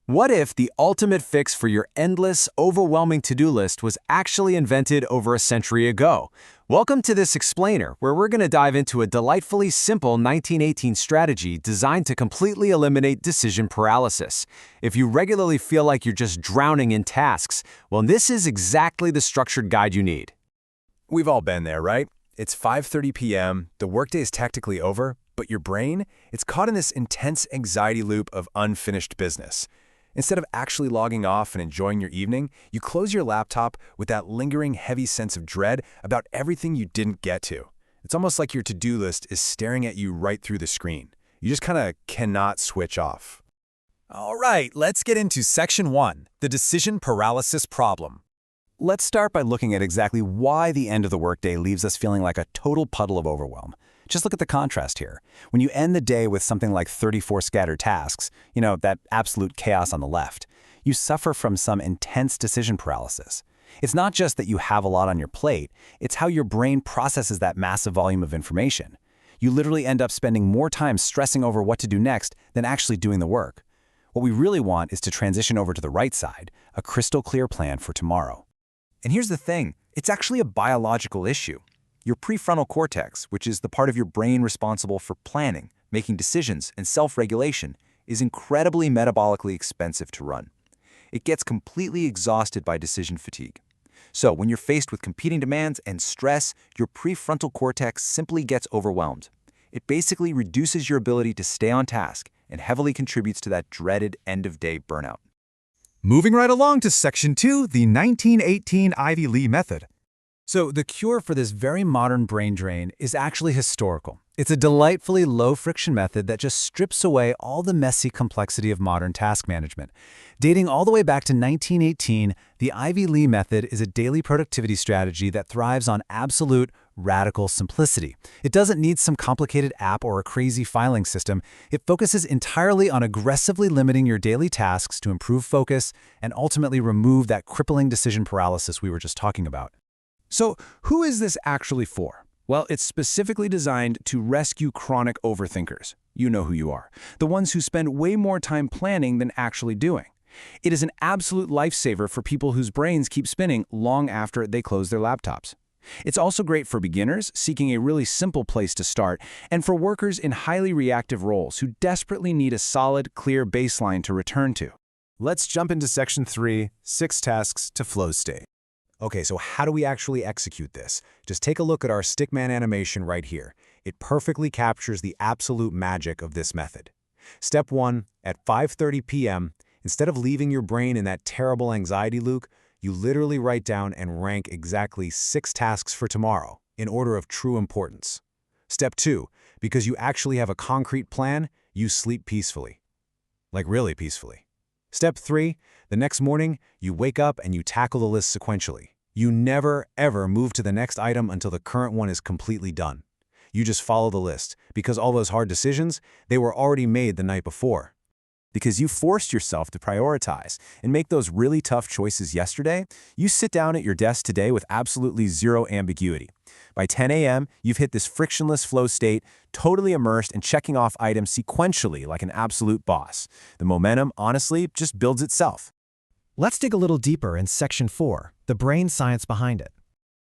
What if the ultimate fix for your endless, overwhelming to-do list was actually invented over a century ago? Welcome to this explainer, where we're going to dive into a delightfully simple 1918 strategy designed to completely eliminate decision paralysis. If you regularly feel like you're just drowning in tasks, well, this is exactly the structured guide you need. We've all been there, right? It's 5:30 p.m., the workday is tactically over, but your brain, it's caught in this intense anxiety loop of unfinished business. Instead of actually logging off and enjoying your evening, you close your laptop with that lingering heavy sense of dread about everything you didn't get to. It's almost like your to-do list is staring at you right through the screen. You just kind of cannot switch off. All right, let's get into Section 1, the decision paralysis problem. Let's start by looking at exactly why the end of the workday leaves us feeling like a total puddle of overwhelm. Just look at the contrast here. When you end the day with something like 34 scattered tasks, that absolute chaos on the left, you suffer from some intense decision paralysis. It's not just that you have a lot on your plate, it's how your brain processes that massive volume of information. You literally end up spending more time stressing over what to do next than actually doing the work. What we really want is to transition over to the right side, a crystal clear plan for tomorrow. And here's the thing, it's actually a biological issue. Your prefrontal cortex, which is the part of your brain responsible for planning, making decisions, and self-regulation, is incredibly metabolically expensive to run. It gets completely exhausted by decision fatigue. So when you're faced with competing demands and stress, your prefrontal cortex simply gets overwhelmed. It basically reduces your ability to stay on task and heavily contributes to that dreaded end-of-day burnout. Moving right along to Section 2, the 1918 Ivy Lee method. So the cure for this very modern brain drain is actually historical. It's a delightfully low-friction method that just strips away all the messy complexity of modern task management. Dating all the way back to 1918, the Ivy Lee method is a daily productivity strategy that thrives on absolute, radical simplicity. It doesn't need some complicated app or a crazy filing system. It focuses entirely on aggressively limiting your daily tasks to improve focus and ultimately remove that crippling decision paralysis we were just talking about. So, who is this actually for? Well, it's specifically designed to rescue chronic overthinkers. You know who you are. The ones who spend way more time planning than actually doing. It is an absolute lifesaver for people whose brains keep spinning long after they close their laptops. It's also great for beginners seeking a really simple place to start, and for workers in highly reactive roles who desperately need a solid, clear baseline to return to. Let's jump into Section 3, 6 tasks to flow state. Okay, so how do we actually execute this? Just take a look at our stickman animation right here. It perfectly captures the absolute magic of this method. Step 1, at 5:30 p.m., instead of leaving your brain in that terrible anxiety loop, you literally write down and rank exactly 6 tasks for tomorrow, in order of true importance. Step 2, because you actually have a concrete plan, you sleep peacefully. Like really peacefully. Step 3, the next morning, you wake up and you tackle the list sequentially. You never, ever move to the next item until the current one is completely done. You just follow the list, because all those hard decisions, they were already made the night before. Because you forced yourself to prioritize and make those really tough choices yesterday, you sit down at your desk today with absolutely zero ambiguity. By 10 a.m., you've hit this frictionless flow state, totally immersed and checking off items sequentially like an absolute boss. The momentum, honestly, just builds itself. Let's dig a little deeper in Section 4, the brain science behind it.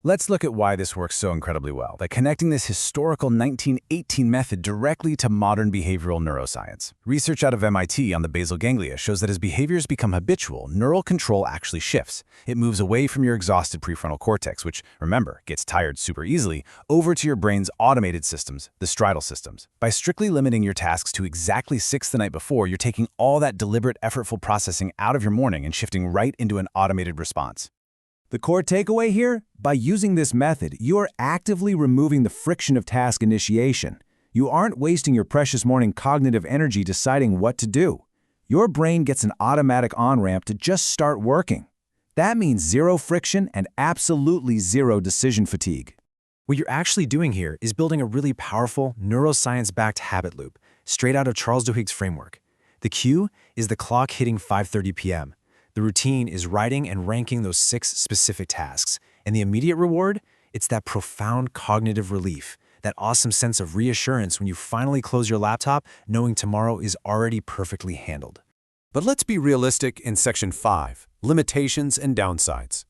Let's look at why this works so incredibly well, by connecting this historical 1918 method directly to modern behavioral neuroscience. Research out of MIT on the basal ganglia shows that as behaviors become habitual, neural control actually shifts. It moves away from your exhausted prefrontal cortex, which, remember, gets tired super easily, over to your brain's automated systems, the striatal systems. By strictly limiting your tasks to exactly 6 the night before, you're taking all that deliberate, effortful processing out of your morning and shifting right into an automated response. The core takeaway here? By using this method, you are actively removing the friction of task initiation. You aren't wasting your precious morning cognitive energy deciding what to do. Your brain gets an automatic on-ramp to just start working. That means zero friction and absolutely zero decision fatigue. What you're actually doing here is building a really powerful, neuroscience-backed habit loop, straight out of Charles Duhigg's framework. The cue is the clock hitting 5:30 p.m. The routine is writing and ranking those 6 specific tasks. And the immediate reward? It's that profound cognitive relief, that awesome sense of reassurance when you finally close your laptop knowing tomorrow is already perfectly handled. But let's be realistic in Section 5, limitations and downsides.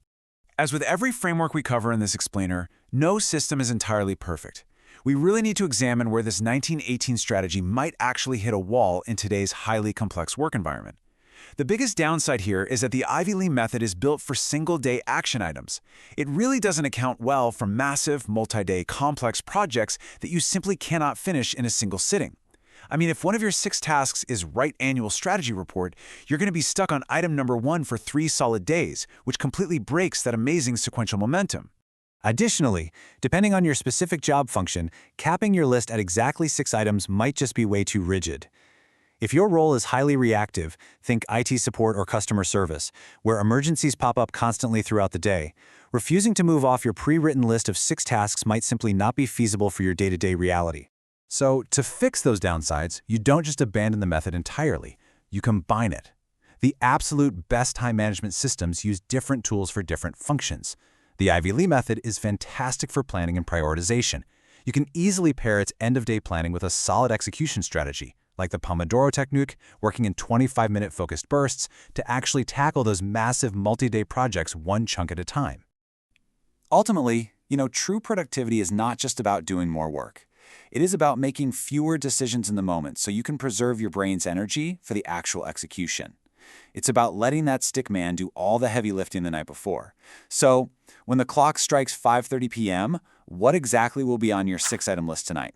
As with every framework we cover in this explainer, no system is entirely perfect. We really need to examine where this 1918 strategy might actually hit a wall in today's highly complex work environment. The biggest downside here is that the Ivy Lee method is built for single-day action items. It really doesn't account well for massive, multi-day, complex projects that you simply cannot finish in a single sitting. I mean, if one of your 6 tasks is write annual strategy report, you're going to be stuck on item number 1 for 3 solid days, which completely breaks that amazing sequential momentum. Additionally, depending on your specific job function, capping your list at exactly 6 items might just be way too rigid. If your role is highly reactive, think IT support or customer service, where emergencies pop up constantly throughout the day, refusing to move off your pre-written list of 6 tasks might simply not be feasible for your day-to-day reality. So, to fix those downsides, you don't just abandon the method entirely, you combine it. The absolute best time management systems use different tools for different functions. The Ivy Lee method is fantastic for planning and prioritization. You can easily pair its end-of-day planning with a solid execution strategy, like the Pomodoro technique, working in 25-minute focused bursts to actually tackle those massive multi-day projects one chunk at a time. Ultimately, true productivity is not just about doing more work. It is about making fewer decisions in the moment so you can preserve your brain's energy for the actual execution. It's about letting that stick man do all the heavy lifting the night before. So, when the clock strikes 5:30 p.m., what exactly will be on your 6-item list tonight?